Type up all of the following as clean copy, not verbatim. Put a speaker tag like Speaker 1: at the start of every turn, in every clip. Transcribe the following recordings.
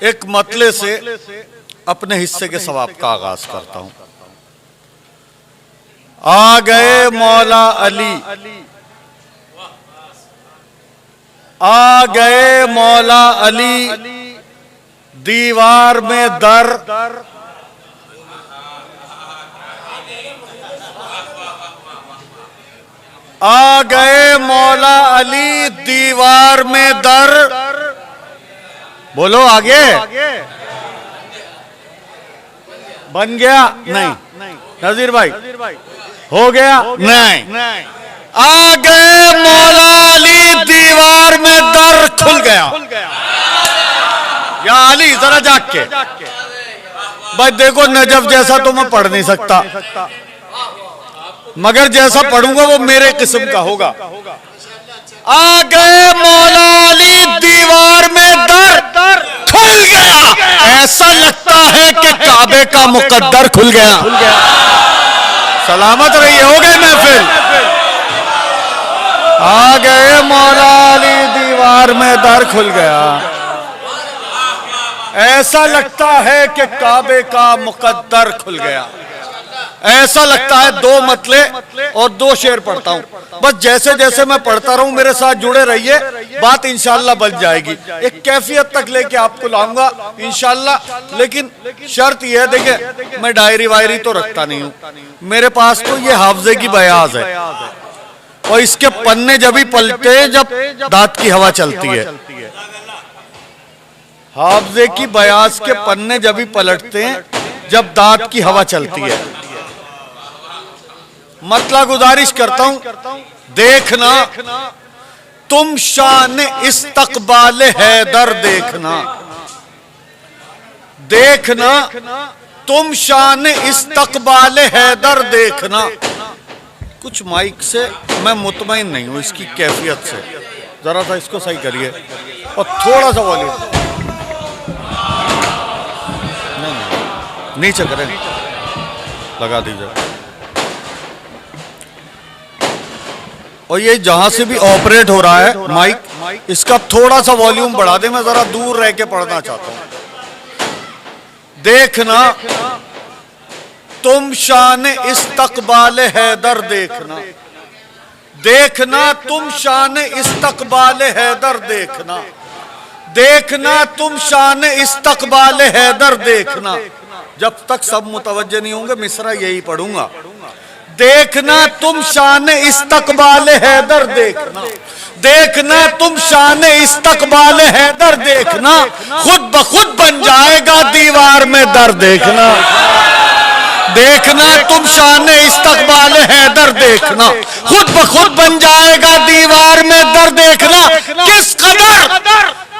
Speaker 1: एक मतले से अपने हिस्से के सवाब का आगाज करता हूं। आ गए मौला अली, आ गए मौला अली, दीवार में दर, आ गए मौला अली, दीवार में दर। बोलो आगे। बन गया? नहीं। नजीर भाई हो गया? नहीं। आ गए मौला अली, दीवार में दर खुल गया। या अली जरा जाग के भाई देखो, नजफ जैसा तो मैं पढ़ नहीं सकता, मगर जैसा पढ़ूंगा वो मेरे किस्म का होगा। आ गए मौला अली, दीवार में दर खुल गया। ऐसा लगता है कि काबे का मुकद्दर खुल गया। सलामत रहिए, हो गए महफिल। आ गए मौला अली, दीवार में दर खुल गया। ऐसा लगता है कि काबे का मुकद्दर खुल गया। ऐसा लगता है। दो मतले और दो शेर पढ़ता हूं, बस जैसे जैसे मैं पढ़ता रहूं मेरे साथ जुड़े रहिए, बात इंशाल्लाह बन जाएगी। एक कैफियत तक लेके आपको लाऊंगा इंशाल्लाह। लेकिन शर्त यह है, देखिए मैं डायरी वायरी तो रखता नहीं हूं, मेरे पास तो ये हाफजे की बयाज है, और इसके पन्ने जब ही पलटे जब दांत की हवा चलती है। हाफजे की बयाज के पन्ने जब ही पलटते हैं जब दांत की हवा चलती है। मतला गुजारिश करता हूं, देखना तुम शान इस्तकबाल हैदर, देखना देखना तुम शान इस्तकबाल हैदर, देखना। कुछ माइक से मैं मुतमईन नहीं हूं, इसकी कैफियत से। जरा सा इसको सही करिए और थोड़ा सा वॉल्यूम नीचे करें, लगा दीजिए। और ये जहां से भी ऑपरेट हो रहा है माइक, इसका थोड़ा सा वॉल्यूम बढ़ा दे, मैं जरा दूर रह के पढ़ना चाहता हूं। देखना तुम शान इस्तकबाल हैदर, देखना देखना तुम शान इस्तकबाल हैदर, देखना देखना तुम शान इस्तकबाल हैदर, देखना। जब तक सब मुतवज्जे नहीं होंगे मिसरा यही पढ़ूंगा। देखना तुम शान इस्तकबाल हैदर, देखना देखना तुम शान इस्तकबाल हैदर, देखना। खुद ब खुद बन जाएगा दीवार में दर, देखना देखना तुम शान इस्तकबाल हैदर, देखना। खुद ब खुद बन जाएगा दीवार में दर, देखना। किस कदर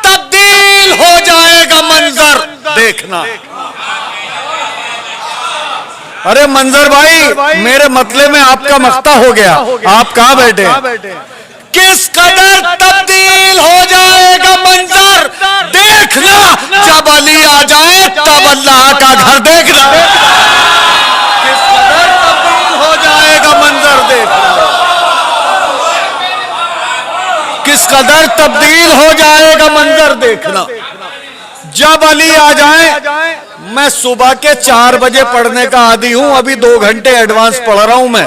Speaker 1: तब्दील हो जाएगा मंजर, देखना। अरे मंजर भाई, मेरे मतले में आपका मख्ता हो गया, आप कहां बैठे? किस कदर तब्दील हो जाएगा मंजर, देखना। जब अली आ जाए तब अल्लाह का घर, देखना। किस कदर तब्दील हो जाएगा मंजर, देखना। किस कदर तब्दील हो जाएगा मंजर, देखना। जब अली आ जाए। मैं सुबह के 4 बजे पढ़ने का आदी हूं, अभी 2 घंटे एडवांस पढ़ रहा हूं मैं।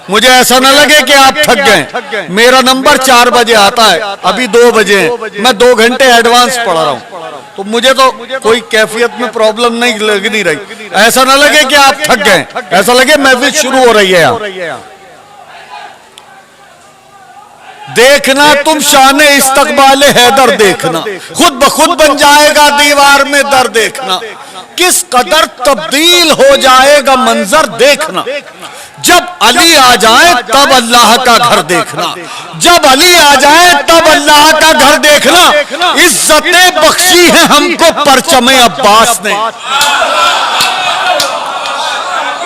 Speaker 1: मुझे ऐसा ना लगे कि आप थक गए। मेरा नंबर 4 बजे आता है, अभी 2 बजे मैं 2 घंटे एडवांस पढ़ रहा हूं, तो मुझे तो कोई कैफियत में प्रॉब्लम नहीं लग नहीं रही। ऐसा ना लगे कि आप थक गए, ऐसा लगे महफिल शुरू हो रही है। देखना तुम शान इस्तकबाल हैदर, देखना। खुद ब खुद बन जाएगा दीवार में दर, देखना। किस कदर तब्दील हो जाएगा मंजर, देखना। जब अली आ जाए तब अल्लाह का घर, देखना। जब अली आ जाए तब अल्लाह का घर, देखना। इज्जतें बख्शी है हमको परचमे अब्बास ने,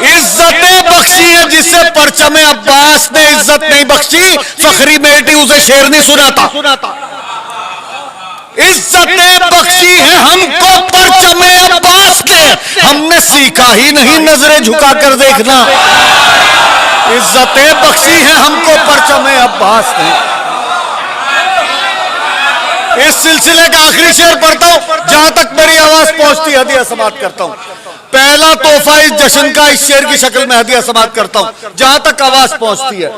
Speaker 1: इज्जतें बख्शी है जिसे परचमे अब्बास ने इज्जत नहीं बख्शी। फखरी बेटी उसे शेर नहीं सुनाता। इज्जतें बख्शी है हमको परचमे अब्बास ने, हमने सीखा ही नहीं नजरें झुका कर देखना। इज्जतें बख्शी है हमको परचमे अब्बास ने। इस सिलसिले का आखिरी शेर पढ़ता हूं, जहां तक हदिया समाप्त करता हूं। पहला तोहफा इस जश्न का इस शेर की शक्ल में हदिया समाप्त करता हूं, जहां तक आवाज पहुंचती है।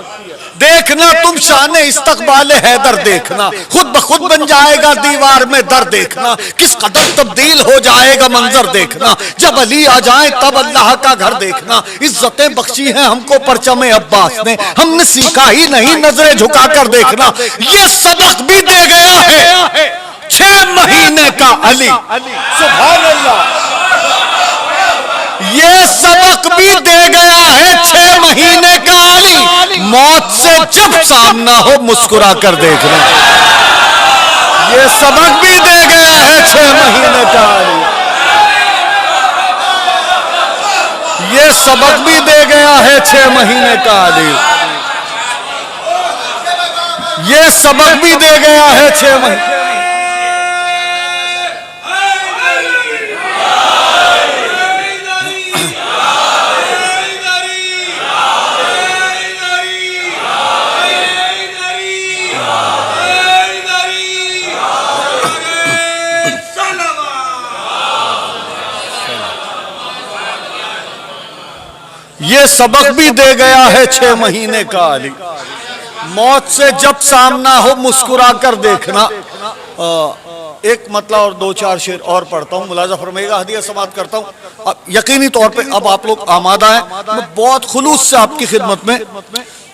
Speaker 1: देखना तुम शान इस्तकबाल हैदर देखना, खुद ब खुद बन जाएगा दीवार में दर देखना, किस कदर तब्दील हो जाएगा मंजर देखना, जब अली आ जाए तब अल्लाह का घर देखना। इज्जतें बख्शी हैं हमको परचम अब्बास ने, हमने सीखा ही नहीं नजरें झुकाकर देखना। ये सबक भी दे गया है 6 महीने का अली, सुभान अल्लाह। ये सबक भी दे गया है 6 महीने का अली, मौत से जब सामना हो मुस्कुरा कर देखना। ये सबक भी दे गया है 6 महीने का अली, ये सबक भी दे गया है 6 महीने का अली, ये सबक भी दे गया है 6 महीने। ये सबक भी दे गया है 6 महीने का अली, मौत से जब सामना हो मुस्कुरा कर देखना। एक मतलब और 2-4 शेर और पढ़ता हूँ, मुलाजा फरमाइएगा, हदिया समाप्त करता हूँ। यकीनी तौर पे अब आप लोग आमादा हैं, मैं बहुत खुलूस से आपकी खिदमत में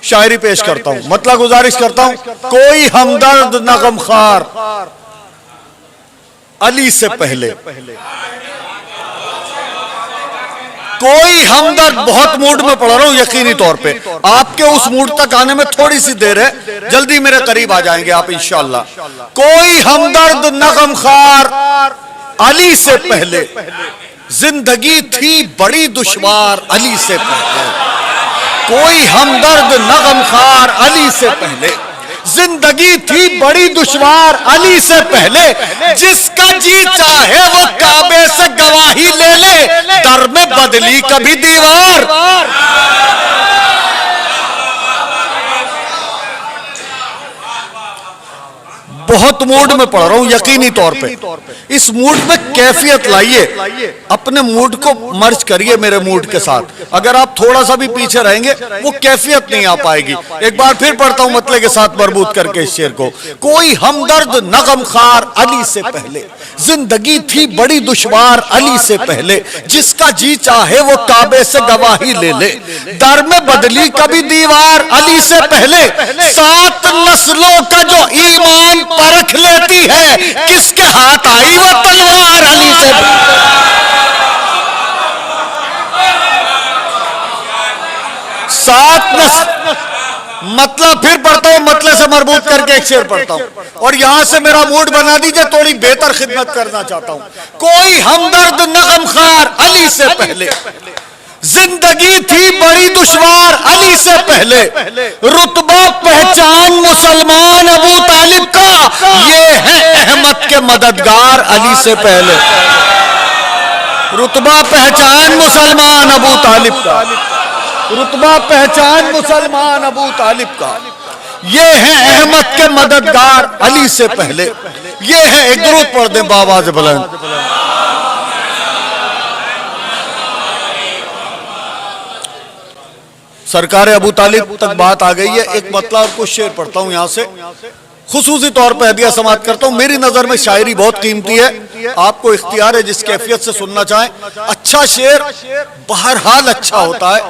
Speaker 1: शायरी पेश करता हूँ। मतलब गुजारिश करता हूँ, कोई हमदर्द न गमखार अली से पहले, कोई हमदर्द, बहुत मूड में पढ़ रहा हूं यकीनी तौर पे, आपके उस मूड तक आने में थोड़ी सी देर है, जल्दी मेरे करीब आ जाएंगे आप इंशाअल्लाह। कोई हमदर्द न गमखार अली से पहले, जिंदगी थी बड़ी दुश्वार अली से पहले। कोई हमदर्द न गमखार अली से पहले, जिंदगी थी बड़ी दुश्वार अली से पहले, जिसका जी चाहे वो काबे से गवाही ले ले, दर में बदली कभी दीवार। बहुत मूड में पढ़ रहा हूं यकीनी तौर पे, इस मूड में कैफियत लाइए, अपने मूड को मर्ज करिए मेरे मूड के साथ। अगर आप थोड़ा सा भी पीछे रहेंगे वो कैफियत नहीं आ पाएगी। एक बार फिर पढ़ता हूं मतले के साथ मरबूत करके इस शेर को। कोई हमदर्द न गमखार अली से पहले, जिंदगी थी बड़ी दुश्वार अली से पहले, जिसका जी चाहे वो काबे से गवाही ले ले, दर में बदली कभी दीवार अली से पहले। 7 नस्लों का जो ईमान परख लेती है, किसके हाथ आई वो तलवार अली से। मतलब फिर पढ़ता हूं, मतलब से मरबूत करके एक शेर पढ़ता हूं और यहां से मेरा मूड बना दीजिए, थोड़ी बेहतर खिदमत करना चाहता हूं। कोई हमदर्द न गमखार अली से पहले, जिंदगी थी बड़ी दुश्वार अली से पहले, रुतबा पहचान मुसलमान अबू तालिब का, ये है अहमद के मददगार अली से पहले। रुतबा पहचान मुसलमान अबू तालिब का, रुतबा पहचान मुसलमान अबू तालिब का, ये है अहमद के मददगार अली से पहले। ये है, एक दुरूद पढ़ दें बावाज़ बुलंद। सरकार अबू तालिब तक बात आ गई है। एक मतलब और कुछ शेर पढ़ता हूं यहां से, खुसूसी तौर पर हदिया समाप्त करता हूं। मेरी नजर में शायरी बहुत कीमती है, आपको इख्तियार है जिस कैफियत से सुनना चाहें। अच्छा शेर बहरहाल अच्छा होता है,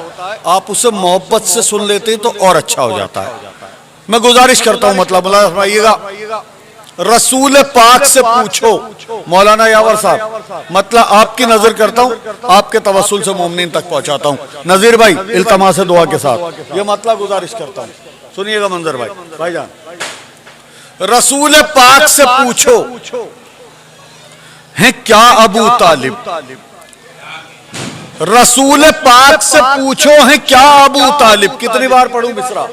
Speaker 1: आप उसे मोहब्बत से सुन लेते हैं तो और अच्छा हो जाता है। मैं गुजारिश करता हूं, मतलब फरमाइएगा, रसूल पाक से पूछो, मौलाना यावर साहब, मतलब आपकी नजर करता हूं, आपके तवस्सुल से मोमिनीन तक पहुंचाता हूं। नजीर भाई इल्तमास दुआ के साथ ये मतलब गुजारिश करता हूं, सुनिएगा मंजर भाई, भाईजान, रसूल पाक से पूछो है क्या अबू तालिब, रसूल पाक से पूछो है क्या अबू तालिब। कितनी बार पढ़ूं मिसरा,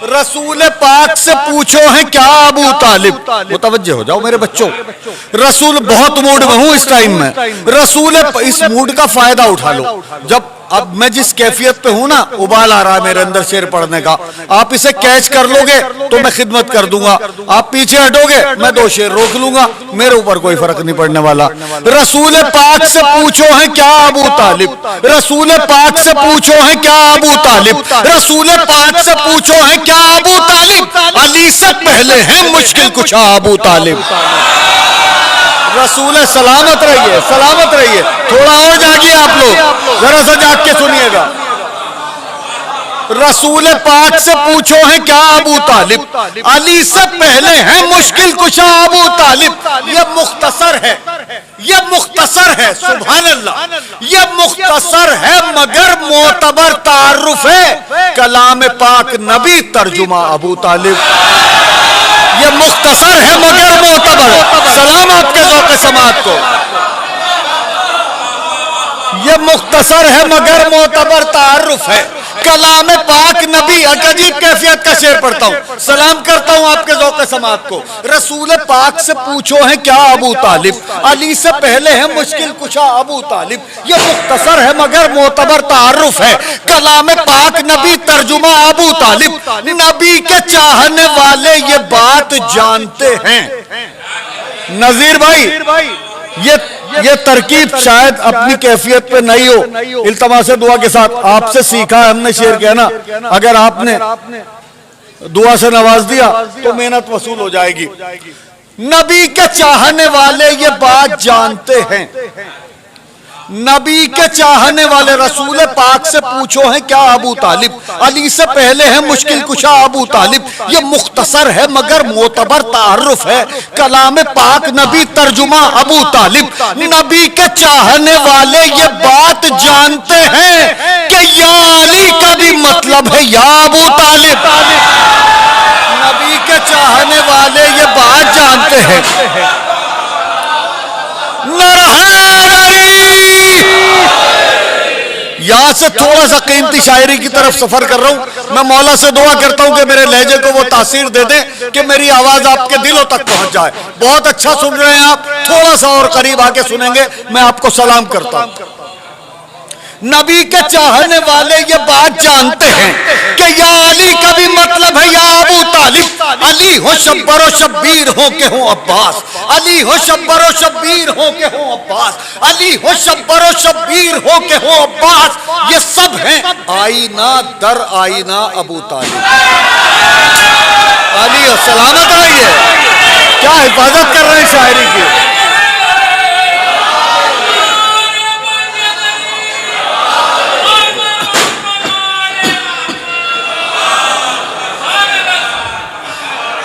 Speaker 1: रसूल पाक से पूछो है क्या अबू तालिब। मुतवज्जे हो जाओ मेरे बच्चों, रसूल, बहुत मूड में हूं इस टाइम में, रसूल, इस मूड का फायदा उठा लो। जब अब मैं जिस कैफियत पे हूं ना, उबाल आ रहा है मेरे अंदर शेर पढ़ने का। आप इसे कैच कर लोगे तो मैं खिदमत कर दूंगा, आप पीछे हटोगे मैं 2 शेर रोक लूंगा, मेरे ऊपर कोई फर्क नहीं पड़ने वाला। रसूल पाक से पूछो है क्या अबू तालिब, रसूल पाक से पूछो है क्या अबू तालिब, रसूल पाक से पूछो है क्या अबू तालिब, अली से पहले है मुश्किल कुशा अबू तालिब। रसूल सलामत रहिए, सलामत रहिए। थोड़ा और जागिए आप लोग, जरा सा जाग के सुनिएगा। रसूल पाक से पूछो है क्या अबू तालिब, अली से पहले है मुश्किल कुशा अबू तालिब। ये मुख्तसर है, ये मुख्तसर है, सुभान अल्लाह, ये मुख्तसर है मगर मोतबर तारुफ है कलाम पाक नबी तर्जुमा अबू तालिब। ये मुख्तसर है मगर मोतबर, सलाम आपके ज़ौक़ समात को। ये मुख्तसर है मगर मोतबर तारुफ है कलाम पाक नबी। अजीब कैफियत का शेर पढ़ता हूं, सलाम करता हूं आपके ज़ौक़ समात को। रसूल पाक से पूछो है क्या अबू तालिब, अली से पहले है मुश्किल कुशा अबू तालिब। ये मुख्तसर है मगर मोतबर तारुफ है कलाम पाक नबी तर्जुमा अबू तालिब। नबी के चाहने वाले ये बात जानते हैं। नजीर भाई, ये तरकीब शायद अपनी कैफियत पे नहीं हो, इल्तमास दुआ के साथ आपसे सीखा है हमने शेर कहना। अगर आपने दुआ से नवाज दिया तो मेहनत वसूल हो जाएगी। नबी के चाहने वाले ये बात जानते हैं, नबी के चाहने वाले। रसूल पाक से पूछो है क्या अबू तालिब, अली से पहले है मुश्किल कुशा अबू तालिब। ये मुख्तसर है मगर मोतबर तारुफ है कलाम पाक नबी तर्जुमा अबू तालिब। नबी के चाहने वाले ये बात जानते हैं कि या अली का भी मतलब है या अबू तालिब। नबी के चाहने वाले ये बात जानते हैं। यहां से थोड़ा सा कीमती शायरी की तरफ सफर कर रहा हूं। मैं मौला से दुआ करता हूं कि मेरे लहजे को वो तासीर दे दे कि मेरी आवाज आपके दिलों तक पहुंच जाए। बहुत अच्छा सुन रहे हैं आप, थोड़ा सा और करीब आके सुनेंगे। मैं आपको सलाम करता हूं। नबी के चाहने वाले ये बात जानते हैं कि या अली का भी मतलब है या अबू तालिब। अली हो शब्बर शब्बीर हो के हो अब्बास, अली हो शब्बर शब्बीर हो के हो अब्बास, अली हो शब्बर शब्बीर हो के हो अब्बास। ये सब हैं आईना दर आईना अबू तालिब। अली हो सलामत रहिए। क्या हिफाजत कर रहे हैं शायरी की।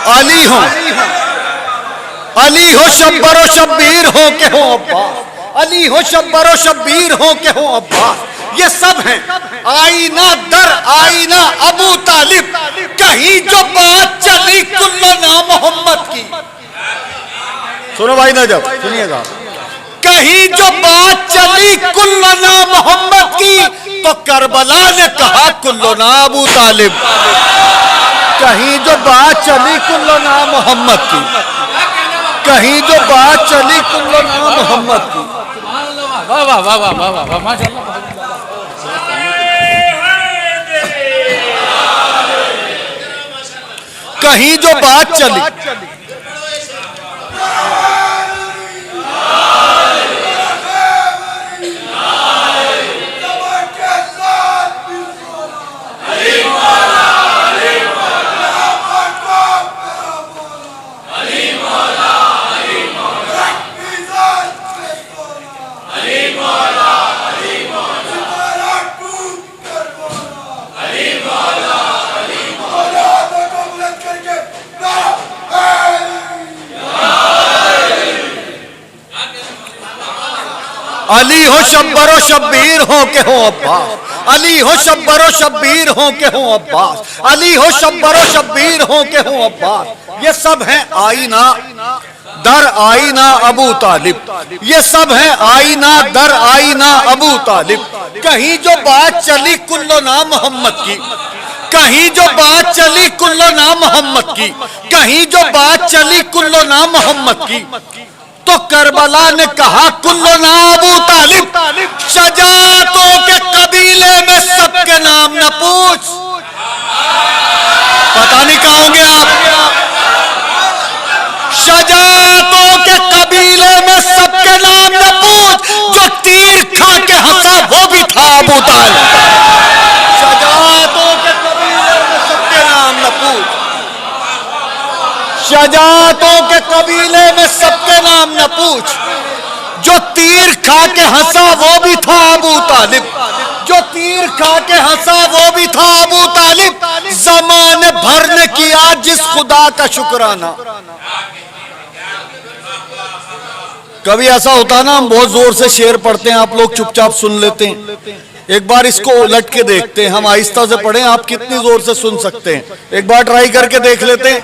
Speaker 1: अली हो, अली हो शब्बर शब्बीर हो के हो अब्बास, अली हो शब्बर शब्बीर हो के हो अब्बास। ये सब हैं आईना दर आईना अबू तालिब। कहीं जो बात चली कुल्लो ना मोहम्मद की। सुनो भाई नजब, सुनिएगा। कहीं जो बात चली कुल्लो ना मोहम्मद की तो करबला ने कहा कुल्लो ना अबू तालिब। कहीं जो बात चली कुल्लो ना मोहम्मद की, कहीं जो बात चली कुल्लो ना मोहम्मद की।
Speaker 2: वाह वाह वाह वाह वाह वाह माशाअल्लाह।
Speaker 1: कहीं जो बात चली अली हो शब्बरो शब्बीर हो के हो अब्बास, अली हो शब्बरो शब्बीर हो के हो अब्बास, अली हो शब्बरो शब्बीर हो के हो अब्बास। ये सब हैं आईना दर आईना अबू तालिब। ये सब हैं आईना दर आईना अबू तालिब। कहीं जो बात चली कुल्लो ना मोहम्मद की, कहीं जो बात चली कुल्लो ना मोहम्मद की, कहीं जो बात चली कुल्लो ना मोहम्मद की तो करबला ने कहा कुल्लो ना अबू तालिब। शजाअतों के कबीले नाम न पूछ। पता नहीं कहां होंगे आप। शजातों के कबीले में सबके नाम न पूछ, जो तीर खा के हंसा वो भी था अबू तालिब। शजातों के कबीले में सबके नाम न पूछ, शजातों के कबीले में सबके नाम न पूछ, जो तीर खा के हंसा वो भी था अबू तालिब। जो तीर खा के हंसा वो भी था अबू तालिब। ज़माने भर ने किया जिस खुदा का शुक्राना। कभी ऐसा होता ना, हम बहुत जोर से शेर पढ़ते हैं, आप लोग चुपचाप सुन लेते हैं। एक बार इसको उलट के देखते हैं, हम आहिस्ता से पढ़ें, आप कितनी जोर से सुन सकते हैं, एक बार ट्राई करके देख लेते हैं।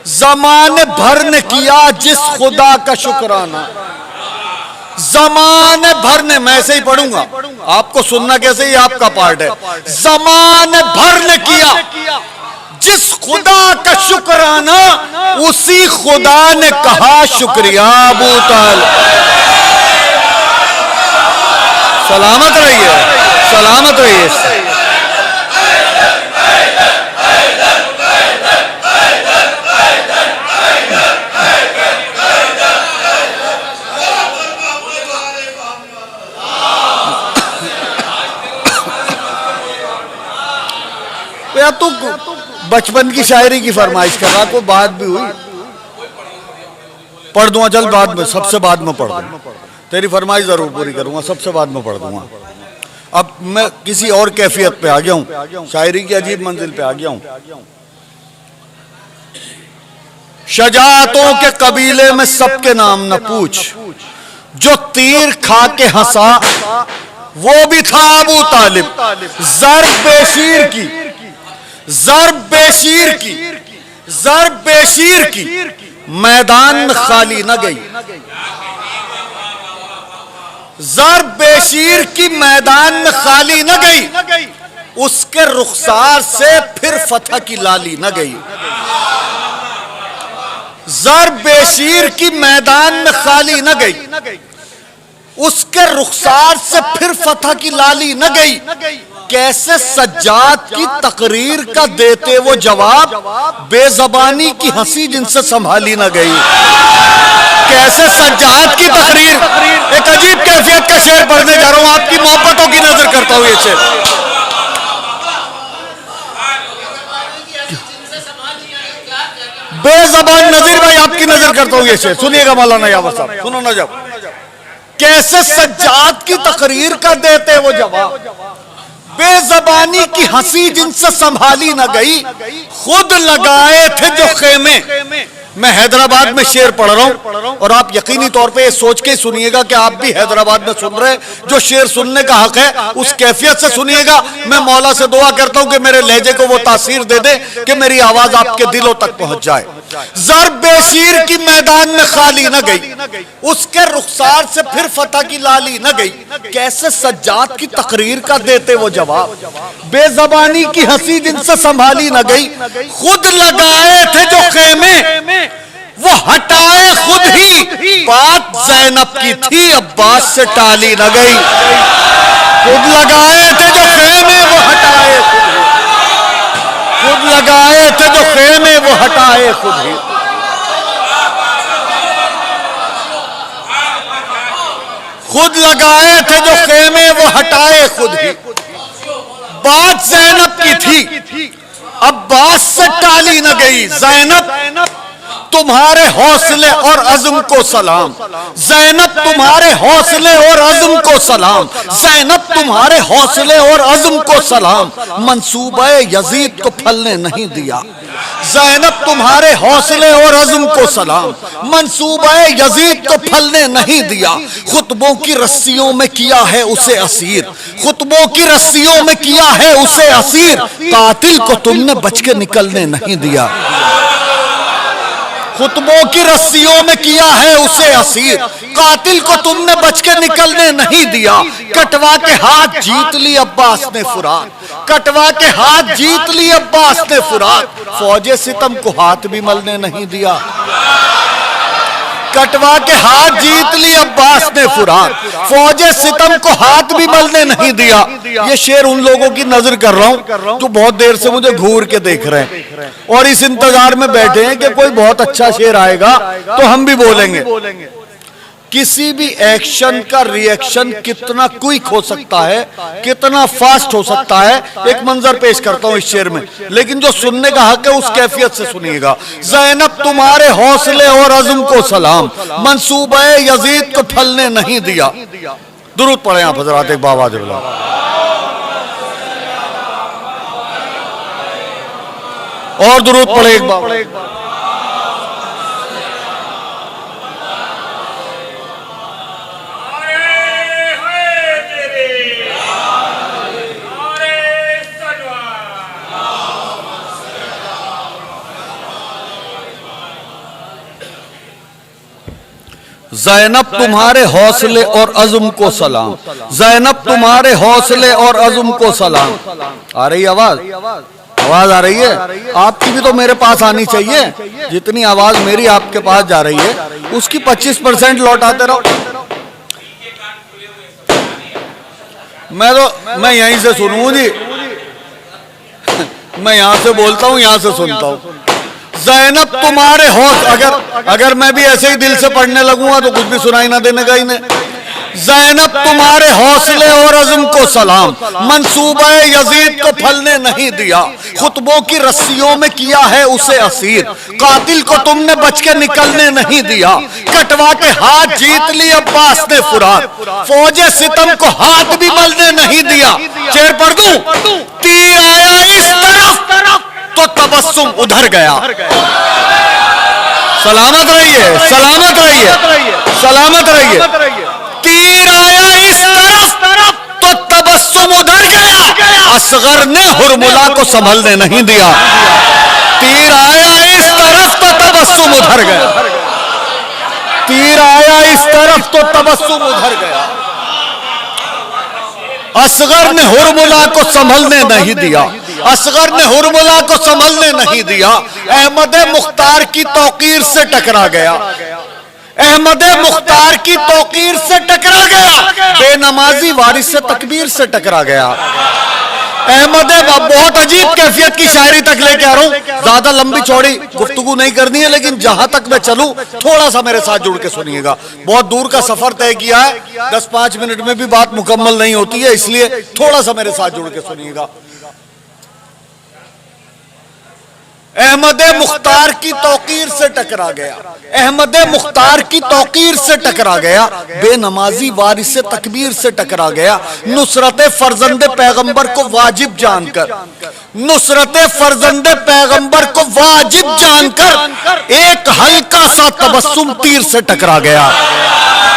Speaker 1: ज़माने भर ने किया जिस खुदा का शुक्राना। ज़माने भर ने, मैं ऐसे ही पढ़ूंगा, आपको सुनना कैसे, ये आपका पार्ट है। ज़माने भर ने किया जिस खुदा का शुक्राना, उसी खुदा ने कहा शुक्रिया अबू तालिब। सलामत रहिए, सलामत रहिए। या तो बचपन की शायरी की फरमाइश कर रहा, कोई बात भी हुई पढ़ दूंगा, चल बाद में, सबसे बाद में पढ़ दूंगा, तेरी फरमाइश जरूर पूरी करूंगा, सबसे बाद में पढ़ दूंगा। अब मैं किसी और कैफियत पे आ गया हूं, शायरी की अजीब मंजिल पे आ गया हूं। शजातों के कबीले में सबके नाम न पूछ, जो तीर खा के हंसा वो भी था अबू तालिब। ज़र्ब बेशीर की, ज़र्ब बेशीर की, ज़र्ब बेशीर की मैदान में खाली न गई। ज़र्ब बेशीर की मैदान में खाली न गई, उसके रुखसार से फिर फतह की लाली न गई। ज़र्ब बेशीर की मैदान में खाली न गई, उसके रुखसार से फिर फतह की लाली न गई। कैसे सज्जाद की तकरीर का देते वो जवाब, बेजबानी की हंसी जिनसे संभाली न गई। कैसे सज्जाद की तकरीर, एक अजीब कैफियत का शेर पढ़ने जा रहा हूं, आपकी मोहब्बतों की नजर करता हूं ये शेर। बेजबान नजीर भाई आपकी नजर करता हूं ये शेर, सुनिएगा मौलाना यावर साहब, सुनो ना। जब कैसे सज्जाद की तकरीर का देते वो जवाब, बेजबानी की हंसी जिनसे संभाली न गई। खुद लगाए थे जो खेमे, मैं हैदराबाद में शेर पढ़ रहा हूं और आप यकीनी तौर पे ये सोच के सुनिएगा कि आप भी हैदराबाद में सुन रहे हैं, जो शेर सुनने का हक है उस कैफियत से सुनिएगा। मैं मौला से दुआ करता हूं कि मेरे लहजे को वो तासीर दे दे कि मेरी आवाज आपके दिलों तक पहुंच जाए। ज़र्ब बेशीर की मैदान में खाली न गई, उसके रुखसार से फिर फतह की लाली न गई। कैसे सज्जाद की तकरीर का देते वो जवाब, बेजबानी की हंसी जिनसे संभाली न गई। खुद लगाए थे जो खेमे, वो हटाए खुद ही। बात ज़ैनब की थी, अब्बास से टाली न गई। खुद लगाए थे जो खेमे, वो हटाए खुद ही। खुद लगाए थे जो खेमे, वो हटाए खुद ही। खुद लगाए थे जो खेमे, वो हटाए खुद ही। बात ज़ैनब की थी, अब्बास से टाली न गई। ज़ैनब तुम्हारे हौसले और अज़्म को सलाम, ज़ैनब तुम्हारे हौसले और अज़्म को सलाम, ज़ैनब तुम्हारे हौसले और अज़्म को सलाम। मंसूबा यजीद को फलने नहीं दिया, ज़ैनब तुम्हारे हौसले और अज़्म को सलाम। मंसूबा यजीद को फलने नहीं दिया, खुतबों की रस्सियों में किया है उसे असीर, खुतबों की रस्सियों में किया है उसे असीर। कातिल को तुमने बच के निकलने नहीं दिया, खुतबों की रस्सियों में किया है उसे असीर। कातिल को तुमने बच के निकलने नहीं दिया। कटवा के हाथ जीत ली अब्बास ने फुरात, कटवा के हाथ जीत ली अब्बास ने फुरात। फौजे सितम को हाथ भी मलने नहीं दिया, कटवा के हाथ जीत ली अब्बास ने फुरात, फौजे सितम को हाथ भी मलने नहीं दिया। ये शेर उन लोगों की नजर कर रहा हूं जो बहुत देर से मुझे घूर के देख रहे हैं और इस इंतजार में बैठे हैं कि कोई बहुत अच्छा शेर आएगा तो हम भी बोलेंगे। किसी भी एक्शन का रिएक्शन कितना क्विक हो सकता है, कितना फास्ट हो सकता है। एक मंजर पेश करता हूं इस शेर में, लेकिन जो सुनने का हक है उस कैफियत से सुनिएगा। ज़ैनब तुम्हारे हौसले और अज़्म को सलाम, मंसूबे यजीद को फलने नहीं दिया। दुरूद पढ़े आप हजरात एक बाबा जिला और दुरूद पढ़े एक बाबा। ज़ैनब तुम्हारे हौसले और अज़्म को सलाम, ज़ैनब तुम्हारे हौसले और अज़्म को सलाम। आ रही आवाज? आवाज आ रही है? आपकी भी तो मेरे पास आनी चाहिए। जितनी आवाज मेरी आपके पास जा रही है उसकी 25% लौटाते रहो। मैं यहीं से सुनूं जी, मैं यहां से बोलता हूं, यहां से सुनता हूं। ज़ैनब तुम्हारे अगर मैं भी ऐसे ही दिल से पढ़ने लगूंगा तो कुछ भी सुनाई ना देने का ही नहीं। ज़ैनब तुम्हारे हौसले और अज़्म को सलाम, मंसूबे यजीद को फलने नहीं दिया। खुतबों की रस्सियों में किया है उसे असीर, कातिल को तुमने बच के निकलने नहीं दिया। कटवा के हाथ जीत ली अब्बास ने फुरात, फौजे सितम को हाथ भी मलने नहीं दिया। शेर पढ़ दूं? तीर आया इस तरफ तो तबस्सुम उधर गया। सलामत रहिए, सलामत रहिए, सलामत रहिए। तीर आया इस तरफ तो तबस्सुम उधर गया। असगर ने हुरमुला को संभलने नहीं दिया। तीर आया इस तरफ तो तबस्सुम उधर गया। तीर आया इस तरफ तो तबस्सुम उधर गया। असगर ने हुरमुला को संभलने नहीं दिया। असगर ने हुरमुला को संभलने नहीं दिया। अहमद मुख्तार की तौकीर से टकरा गया। अहमद मुख्तार की तौकीर से टकरा गया। बेनमाजी वारिस से तकबीर से टकरा गया। अहमद बहुत अजीब कैफियत की शायरी तक लेके आ रहा हूं। ज्यादा लंबी चौड़ी गुफ्तगू नहीं करनी है, लेकिन जहां तक मैं चलूं थोड़ा सा मेरे साथ जुड़ के सुनिएगा। बहुत दूर का सफर तय किया है, 10-5 मिनट में भी बात मुकम्मल नहीं होती है, इसलिए थोड़ा सा मेरे साथ जुड़ के सुनिएगा। अहमद मुख्तार की तौकीर से टकरा गया। अहमद मुख्तार की तौकीर से टकरा गया। बेनमाजी वारिस से तकबीर से टकरा गया। नुसरत फर्जंदे पैगंबर को वाजिब जानकर, नुसरत फर्जंदे पैगंबर को वाजिब जानकर एक हल्का सा तबस्सुम तीर से टकरा गया।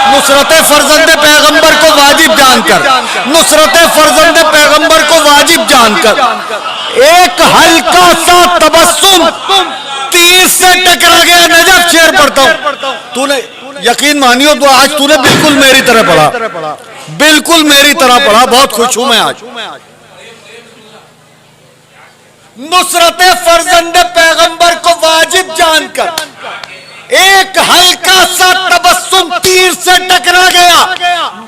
Speaker 1: नुसरत फर्जंदे पैगंबर को वाजिब जानकर, नुसरत फर्जंदे पैगंबर को वाजिब जानकर एक हल्का सा तबस्सुम तीर से टकरा गया। नजफ शेर पढ़ता हूं। तूने यकीन मानियो तो आज तूने बिल्कुल मेरी तरह पढ़ा, बिल्कुल मेरी तरह पढ़ा। बहुत खुश हूं मैं आज। नुसरत फर्जंदे पैगंबर को वाजिब जानकर एक हल्का सा तबस्सुम तीर से टकरा गया।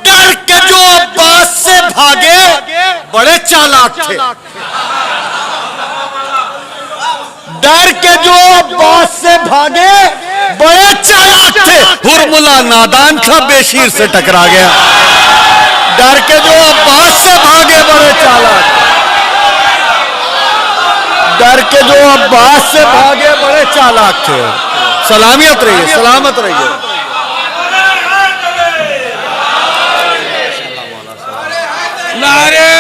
Speaker 1: डर के जो अब्बास से भागे बड़े चालाक थे। डर के जो अब्बास से भागे बड़े चालाक थे। हुरमुला नादान था, बेशीर से टकरा गया। डर के जो अब्बास से भागे बड़े चालाक, डर के जो अब्बास से भागे बड़े चालाक थे। सलामियत रहिए, सलामत रहिए।
Speaker 2: नारे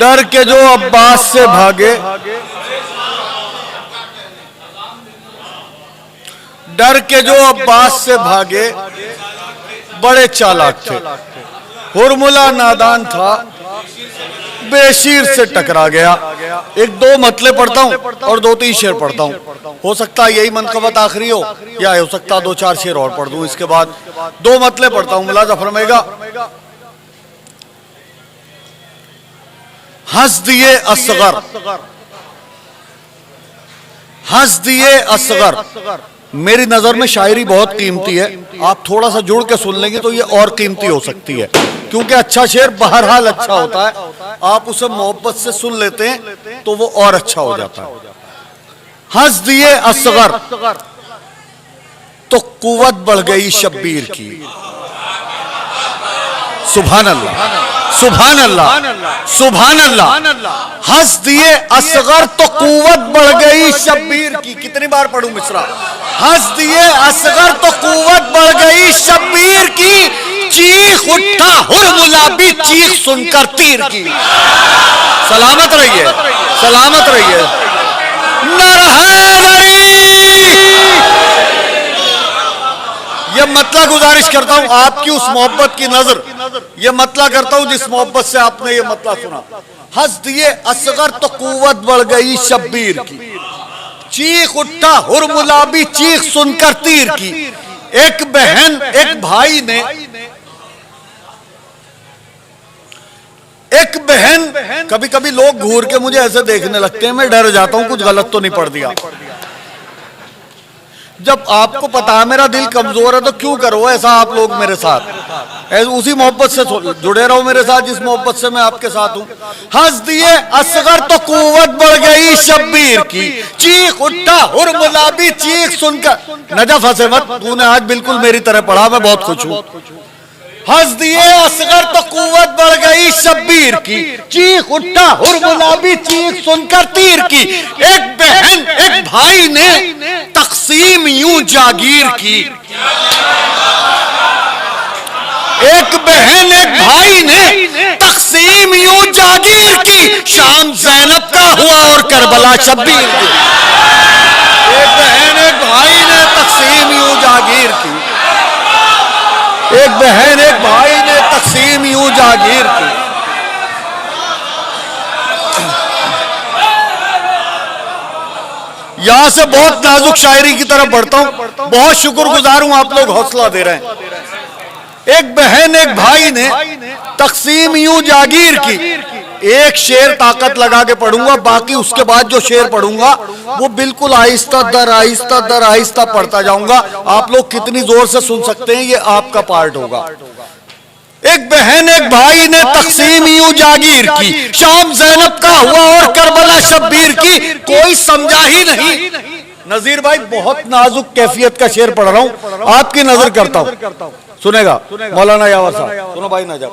Speaker 1: डर के जो अब्बास से भागे, डर के जो अब्बास से भागे, बड़े चालाक थे। हुरमुला नादान था, बेशीर से टकरा गया। एक दो मतले पढ़ता हूं और दो तीन शेर पढ़ता हूं। हो सकता है यही मनकबत आखिरी हो, या हो सकता है दो चार शेर और पढ़ दूं। इसके बाद दो मतले पढ़ता हूं, मुलाजा फरमाएगा। हंस दिए असगर, हंस दिए असगर। मेरी नजर में शायरी बहुत कीमती है, आप थोड़ा सा जुड़ के सुन लेंगे तो ये और कीमती हो सकती है, क्योंकि अच्छा शेर बहरहाल अच्छा होता है। आप उसे मोहब्बत से सुन लेते हैं तो वो और अच्छा हो जाता है। हंस दिए असगर तो कुव्वत बढ़ गई शब्बीर की। सुभान अल्लाह, सुभान अल्लाह, सुभान अल्लाह। हंस दिए असगर तो कुव्वत बढ़ गई शब्बीर की। कितनी बार पढ़ूं मिसरा? हंस दिए असगर तो कुव्वत बढ़ गई शब्बीर की। चीख उठा हुरमुला भी चीख सुनकर तीर की। सलामत रहिए, सलामत रहिए। यह मतला गुजारिश करता हूं आपकी उस मोहब्बत की नजर, यह मतला करता हूं जिस मोहब्बत से आपने यह मतला सुना। हंस दिए असगर तो कुव्वत बढ़ गई शब्बीर की। चीख उठा हुरमुला भी चीख सुनकर तीर की। एक बहन एक भाई ने, एक बहन, कभी कभी लोग घूर के मुझे ऐसे देखने लगते हैं, मैं डर जाता हूं कुछ गलत तो नहीं पढ़ दिया। जब आपको पता है मेरा दिल कमजोर है तो क्यों करो ऐसा आप लोग मेरे साथ? उसी मोहब्बत से जुड़े रहो मेरे साथ जिस मोहब्बत से मैं आपके साथ हूं। हंस दिए असगर तो कुव्वत बढ़ गई शब्बीर की। चीख उठा हुरमुला भी चीख सुनकर। नजफ हंसे मत, तूने आज बिल्कुल मेरी तरह पढ़ा, मैं बहुत खुश हूं। हंस दिए असगर तो कुव्वत बढ़ गई शब्बीर की। चीख उठा हुरमुला भी चीख सुनकर तीर की। एक बहन एक भाई ने तकसीम यूं जागीर की। एक बहन एक भाई ने तकसीम यूं जागीर की। शाम ज़ैनब का हुआ और करबला शब्बीर की। एक बहन एक भाई ने तकसीम यूं जागीर की। एक बहन एक भाई ने तकसीम यूं जागीर की। यहां से बहुत नाजुक शायरी की तरफ बढ़ता हूं। बहुत शुक्रगुजार हूं आप लोग हौसला दे रहे हैं। एक बहन एक भाई ने तकसीम यूं जागीर की। एक शेर ताकत लगा के पढ़ूंगा, बाकी उसके बाद जो शेर पढ़ूंगा वो बिल्कुल आहिस्ता दर आहिस्ता पढ़ता जाऊंगा। आप लोग कितनी जोर से सुन सकते हैं ये आपका पार्ट होगा। एक बहन एक भाई ने तकसीम यूं जागीर की। शाम ज़ैनब का हुआ और करबला शब्बीर की। कोई समझा ही नहीं। नजीर भाई बहुत नाजुक कैफियत का शेर पढ़ रहा हूं, आपकी नजर करता हूं, सुनेगा मौलाना यावर साहब, सुनो भाई नजर।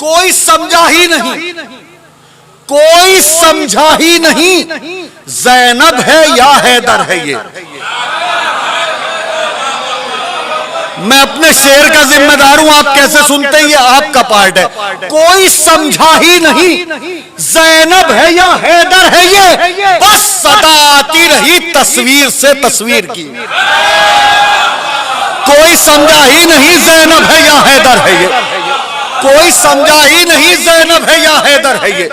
Speaker 1: कोई समझा ही नहीं, कोई समझा ही नहीं, ज़ैनब है या हैदर है ये। मैं अपने शेर का जिम्मेदार हूं, आप कैसे सुनते हैं ये आपका पार्ट है। कोई समझा ही नहीं, ज़ैनब है या हैदर है ये। बस सदा आती रही तस्वीर से तस्वीर की। कोई समझा ही नहीं, ज़ैनब है या हैदर है ये। कोई समझा ही नहीं, ज़ैनब है या हैदर है ये।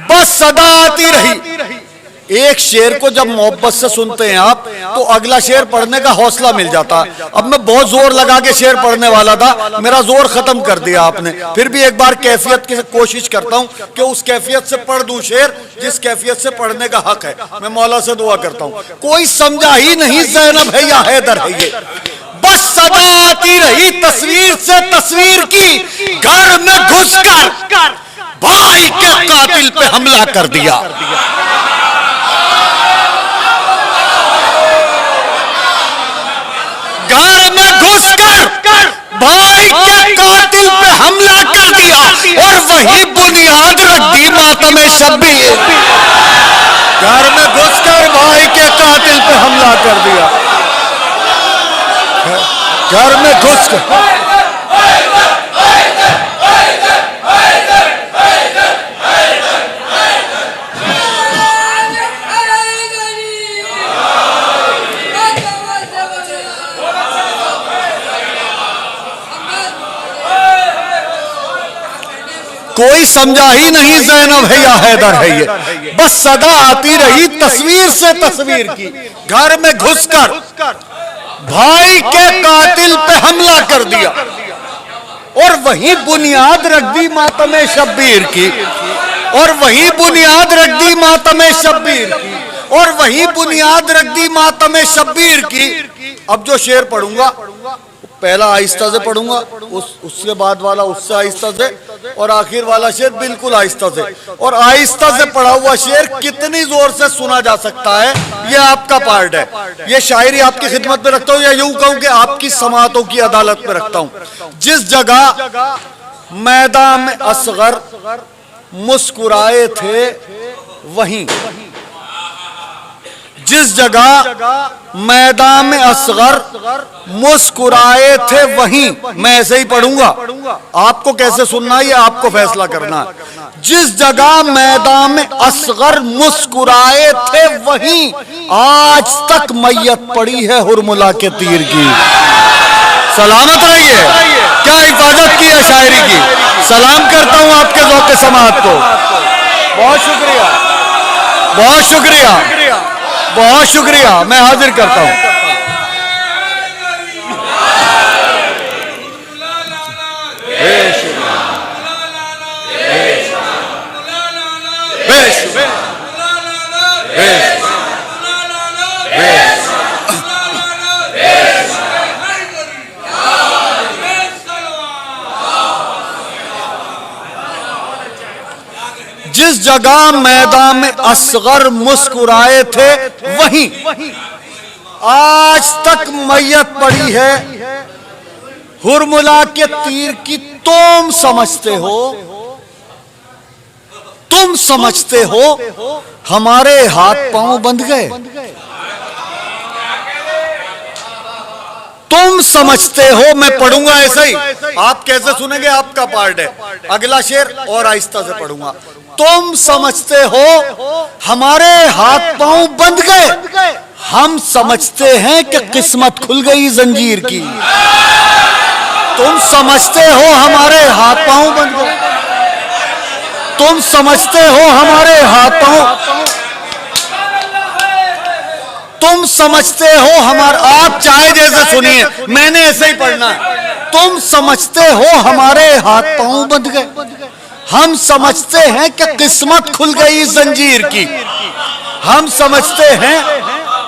Speaker 1: बस सदा आती रही। एक शेर को जब मोहब्बत से सुनते हैं आप तो अगला शेर पढ़ने का हौसला मिल जाता है। अब मैं बहुत जोर लगा के शेर पढ़ने वाला था, मेरा जोर खत्म कर दिया आपने। फिर भी एक बार कैफियत की कोशिश करता हूं कि उस कैफियत से पढ़ दूं शेर जिस कैफियत से पढ़ने का हक है। मैं मौला से दुआ करता हूं। कोई समझा ही नहीं, ज़ैनब है या हैदर है ये। बस सदा आती रही तस्वीर से तस्वीर की। घर में घुसकर भाई के कातिल पे हमला कर दिया। घर में घुसकर भाई के कातिल पे हमला कर दिया और वही बुनियाद रख दी मातम शब्बीर। घर में घुसकर भाई के कातिल पे हमला कर दिया। घर में घुसकर कोई समझा ही नहीं ज़ैनब है या हैदर है ये, बस सदा आती रही तस्वीर से तस्वीर की। घर में घुसकर भाई के कातिल पे हमला कर दिया और वही बुनियाद रख दी मातमे शब्बीर की, और वही बुनियाद रख दी मातमे शब्बीर की, और वही बुनियाद रख दी मातमे शब्बीर की। अब जो शेर पढ़ूंगा पहला आहिस्ता से पढ़ूंगा, उसके बाद वाला उससे आहिस्ता से, और आखिर वाला शेर बिल्कुल आहिस्ता से। और आहिस्ता से पढ़ा हुआ शेर कितनी जोर से सुना जा सकता है ये आपका पार्ट है। ये शायरी आपकी खिदमत में रखता हूं, या यूं कहूं कि आपकी समातों की अदालत में रखता हूं। जिस जगह मैदान में असगर मुस्कुराए थे वहीं, जिस जगह मैदान में असगर मुस्कुराए थे वहीं, मैं ऐसे ही पढ़ूंगा, आपको कैसे सुनना है ये आपको फैसला करना है। जिस जगह मैदान में असगर मुस्कुराए थे वहीं, आज तक मैयत पड़ी है हुरमुला के तीर की। सलामत रहिए, क्या हिफाजत की है शायरी की। सलाम करता हूं आपके ज़ौक़ समाअत को। बहुत शुक्रिया, बहुत शुक्रिया, बहुत शुक्रिया। मैं हाजिर करता हूं। जिस जगह मैदान में असगर मुस्कुराए थे वहीं, आज तक मैयत पड़ी है हुरमुला के तीर की। तुम समझते हो, तुम समझते हो हमारे हाथ पांव बंध गए, तुम समझते हो। मैं पढ़ूंगा ऐसा ही, आप कैसे सुनेंगे आपका पार्ट है। अगला शेर और आहिस्ता से पढ़ूंगा। तुम समझते हो हमारे हाथ पांव बंध गए, हम समझते हैं कि किस्मत खुल गई जंजीर की। तुम समझते हो हमारे हाथ पांव बंध गए, तुम समझते हो हमारे हाथ पांव, तुम समझते हो हमारे, आप चाहे जैसे सुनिए, मैंने ऐसे ही पढ़ना है। तुम समझते हो हमारे हाथ पांव बंध गए, हम समझते हैं कि किस्मत खुल गई जंजीर की। हम समझते हैं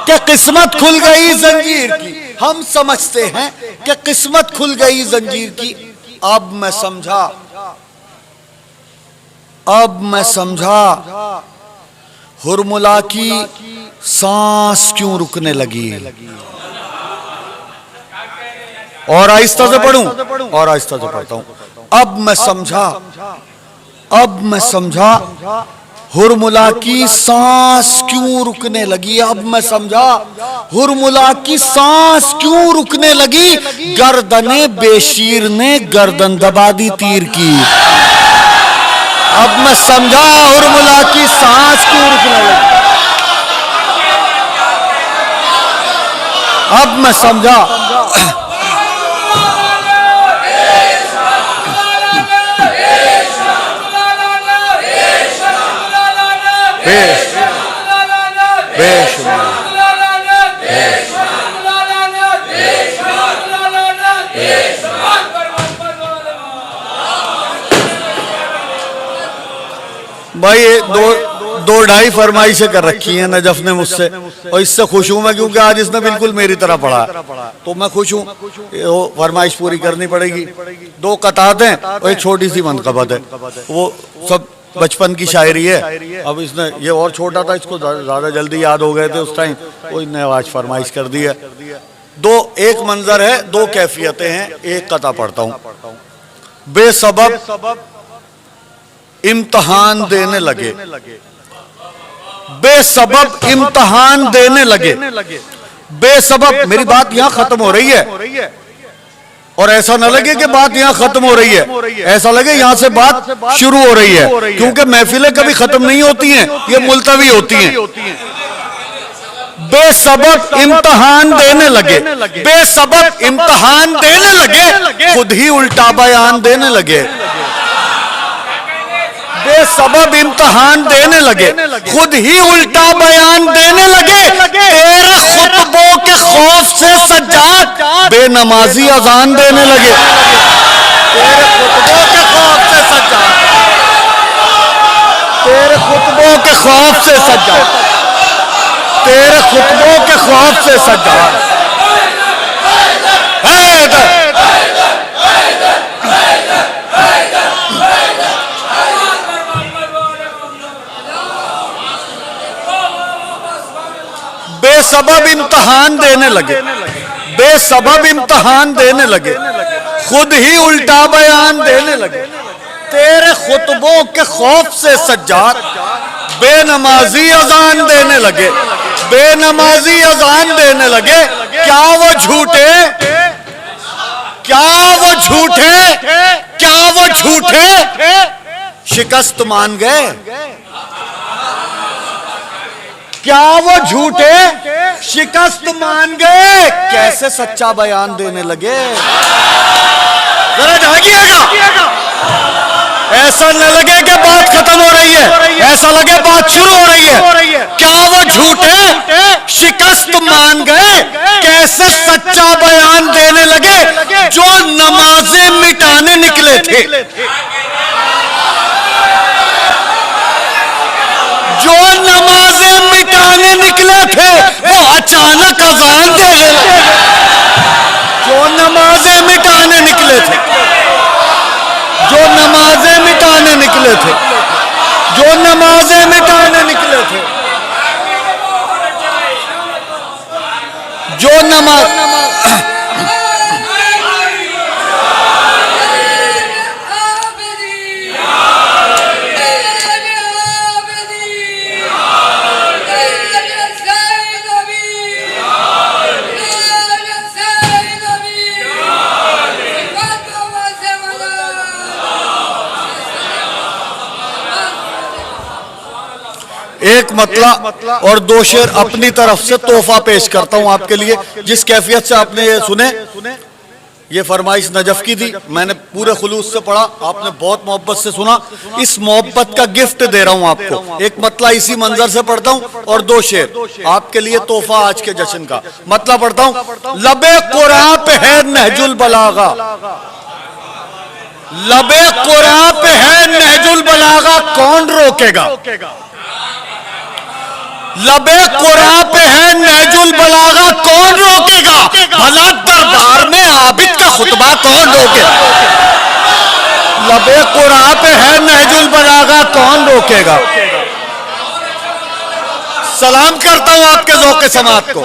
Speaker 1: कि किस्मत खुल गई जंजीर की, हम समझते हैं कि किस्मत खुल गई जंजीर की। अब मैं समझा, अब मैं समझा हुरमुला की सांस क्यों रुकने लगी। और आहिस्ता से पढ़ूं, और आहिस्ता से पढ़ता हूं। अब मैं समझा, अब मैं समझा हुरमुला की सांस क्यों रुकने लगी। अब मैं समझा हुरमुला की सांस क्यों रुकने लगी। गर्दने बेशीर ने गर्दन दबा दी तीर की। अब मैं समझा हुरमुला की सांस क्यों रुकने लगी। अब मैं समझा, भाई ये दो ढाई फरमाइशें कर रखी हैं नजफ ने मुझसे, और इससे खुश हूं मैं, क्योंकि आज इसने बिल्कुल मेरी तरह पढ़ा, तो मैं खुश हूं। वो फरमाइश पूरी करनी पड़ेगी। दो कतात हैं और एक छोटी सी मनकबत है, वो सब बचपन की शायरी है। अब इसने ये और छोटा था, इसको ज्यादा जल्दी याद हो गए थे उस टाइम, वो इसने आज फरमाइश कर दी है। दो, एक मंजर है, दो कैफियतें हैं। एक कता पढ़ता हूं। बेसबब इम्तहान देने लगे, बेसबब इम्तहान देने लगे, बेसबब। मेरी बात यहां खत्म हो रही है, और ऐसा न लगे कि बात यहां खत्म हो रही है, ऐसा लगे यहां से बात शुरू हो रही है, क्योंकि महफिलें कभी खत्म नहीं होती हैं, ये मुलतवी होती हैं। बेसबब इम्तहान देने लगे, बेसबब इम्तहान देने लगे, खुद ही उल्टा बयान देने लगे। बेसबब इम्तिहान देने लगे, खुद ही उल्टा बयान देने लगे। तेरे खुतबों के खौफ से सज्जाद बेनमाजी अजान देने लगे। तेरे खुतबों के खौफ से सज्जाद, तेरे खुतबों के खौफ से सज्जाद, तेरे खुतबों के खौफ से सज्जाद। बेसबब इम्तिहान देने लगे, बेसबब इम्तिहान देने लगे, खुद ही उल्टा बयान देने लगे। तेरे खुतबों के खौफ से सज्जाद बेनमाजी अजान देने लगे, बेनमाजी अजान देने लगे। क्या वो झूठे, क्या वो झूठे, क्या वो झूठे शिकस्त मान गए? क्या वो झूठे शिकस्त मान गए? कैसे सच्चा बयान देने लगे? जरा जागिएगा, ऐसा न लगे कि बात खत्म हो रही है, ऐसा लगे बात शुरू हो रही है। क्या वो झूठे शिकस्त मान गए? कैसे सच्चा बयान देने लगे जो नमाजें मिटाने निकले थे, जो नमाजें मिटाने निकले थे वो अचानक अजान देने लगे। जो नमाजें मिटाने निकले थे, जो नमाजें मिटाने निकले थे, जो नमाजें मिटाने निकले थे, जो नमाज एक मतला और दो शेर अपनी तरफ से तोहफा पेश करता हूं आपके लिए। जिस कैफियत से आपने ये सुने, ये फरमाइश नजफ की थी, मैंने पूरे खुलूस से पढ़ा, आपने बहुत मोहब्बत से सुना। इस मोहब्बत का गिफ्ट दे रहा हूं आपको। एक मतला इसी मंजर से पढ़ता हूं और दो शेर आपके लिए तोहफा आज के जश्न का। मतला पढ़ता हूं। लबे कुरान पे है नहजुल बलागा, लबे कुरान पे है नहजुल बलागा, कौन रोकेगा? लबे कुरान पे है नहजुल बलागा, कौन रोकेगा? भला दरबार में आबिद का खुतबा कौन रोकेगा? लबे कुरान पे है नहजुल बलागा, कौन रोकेगा? सलाम करता हूं आपके ज़ौक़े समात को।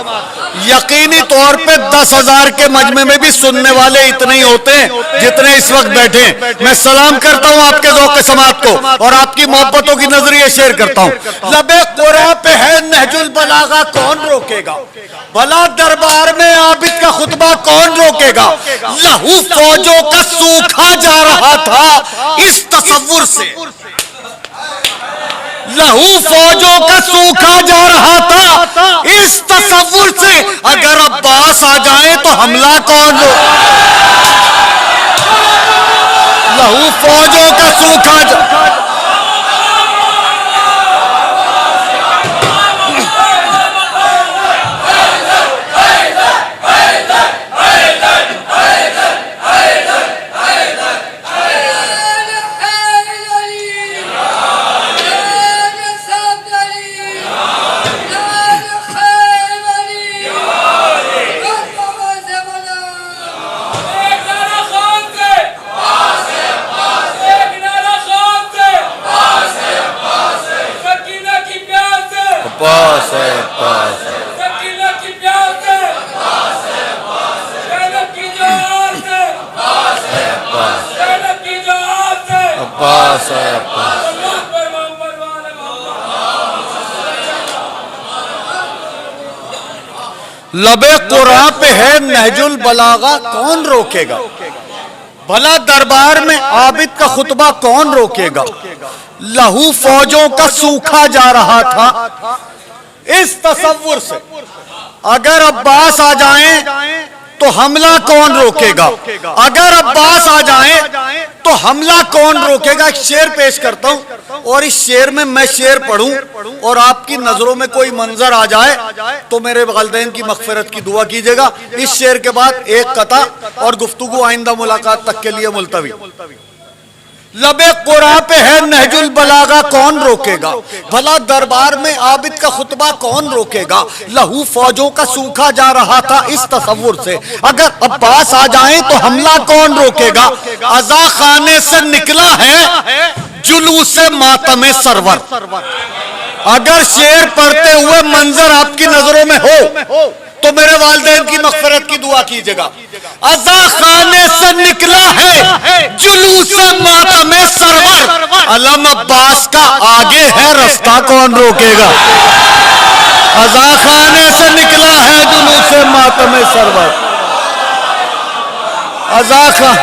Speaker 1: यकीनी तौर पे 10,000 के मजमे में भी सुनने वाले इतने ही होते हैं जितने इस वक्त बैठे हैं। मैं सलाम करता हूं आपके ज़ौक़े समात को और आपकी मोहब्बतों की नजरिए शेयर करता हूं। लबे कुरान पे है नहजुल बलागा, कौन रोकेगा? भला दरबार में आबिद का खुतबा कौन रोकेगा? लहू फौजों का सूखा जा रहा था इस तसव्वुर से, लहू फौजों का सूखा जा रहा था इस तसव्वुर से। अगर अब्बास आ जाए तो हमला कौन हो? लहू फौजों का सूखा लबे कुरान पे है नहजुल बलागा, कौन रोकेगा? भला दरबार में आबिद का खुतबा कौन रोकेगा? लहू फौजों का सूखा जा रहा था इस तसव्वुर से। अगर अब्बास आ जाएं तो हमला कौन रोकेगा? अगर अब्बास आ जाएं तो हमला कौन रोकेगा? एक शेर पेश करता हूं। और इस शेर में मैं शेर पढ़ूं और आपकी नजरों में कोई मंजर आ जाए तो मेरे वालिदैन की मगफिरत की दुआ कीजिएगा। इस शेर के बाद एक कता और गुफ्तगू आइंदा मुलाकात तक के लिए मुलतवी। लबे कुरा पे है नहजुल बलागा, कौन रोकेगा? भला दरबार में आबिद का खुतबा कौन रोकेगा? लहू फौजों का सूखा जा रहा था इस तसव्वुर से, अगर अब्बास आ जाएं तो हमला कौन रोकेगा? अज़ा खाने से निकला है जुलूस मातमे सरवर। अगर शेर पढ़ते हुए मंजर आपकी नजरों में हो तो मेरे वालिदैन की मगफिरत की दुआ कीजिएगा। अज़ा खाने से निकला है जुलूस मातमे सरवर, अलम अब्बास का आगे है रास्ता कौन रोकेगा? अज़ा खाने से निकला है जुलूस मातमे सरवर। अज़ा खान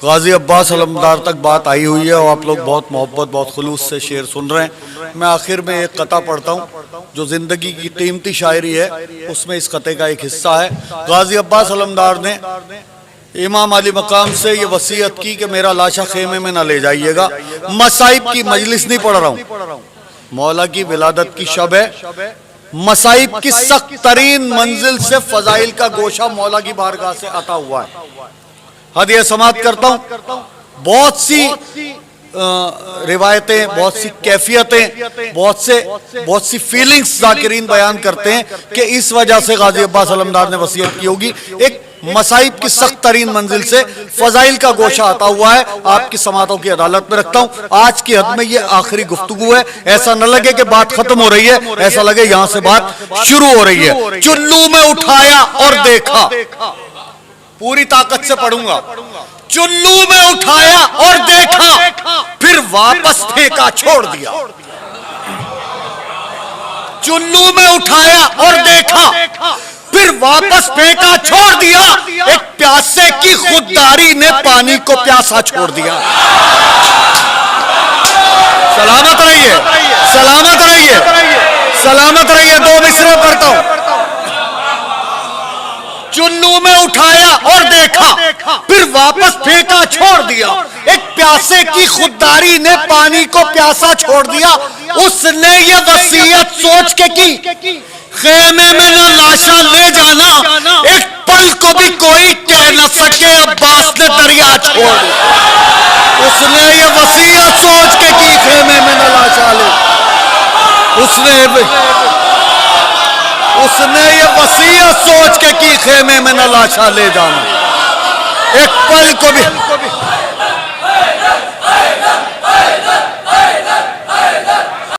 Speaker 1: गाजी अब्बास अलमदार तक बात आई हुई है और आप लोग बहुत मोहब्बत बहुत खुलूस से शेर सुन रहे हैं। मैं आखिर में एक कता पढ़ता हूँ जो जिंदगी की कीमती शायरी है, उसमें इस कते का एक हिस्सा है। गाजी अब्बास अलमदार ने इमाम अली मकाम से ये वसीयत की कि मेरा लाशा खेमे में ना ले जाइएगा। मसाइब की मजलिस नहीं पढ़ रहा हूँ, मौला की विलादत की शब है। मसाइब की सख्त तरीन मंजिल से फजाइल का गोशा मौला की बारगाह से अता हुआ है। हदिया समात करता हूँ। बहुत सी रिवायतें, बहुत सी कैफियतें, बहुत सी फीलिंग्स जाकिरीन बयान करते हैं कि इस वजह से गाजी अब्बास अलमदार ने वसीयत की होगी। एक मसाइब की सख्त तरीन मंजिल से फजाइल का गोशा आता हुआ है, आपकी समातों की अदालत में रखता हूँ। आज की हद में ये आखिरी गुफ्तगू है, ऐसा न लगे कि बात खत्म हो रही है, ऐसा लगे यहां से बात शुरू हो रही है। चुल्लू में उठाया और देखा, पूरी ताकत से पढ़ूंगा। चुल्लू में उठाया और देखा, फिर वापस फेंका छोड़ दिया। चुल्लू में उठाया और देखा, फिर वापस फेंका छोड़ दिया। एक प्यासे की खुददारी ने पानी को प्यासा छोड़ दिया। सलामत रहिए, सलामत रहिए, सलामत रहिए। दो मिसरे पढ़ता हूं। चुल्लू में उठाया और देखा, फिर वापस फेंका छोड़ दिया। एक प्यासे की खुददारी ने पानी को प्यासा छोड़ दिया। उसने ये वसीयत सोच के की, खेमे में न लाशा ले जाना, एक पल को भी कोई कह न सके अब्बास ने दरिया छोड़ दिया। उसने ये वसीयत सोच के की, खेमे में न लाशा ले, उसने ये वसीयत सोच के की, खेमे में न लाशा ले जाना, एक पल को भी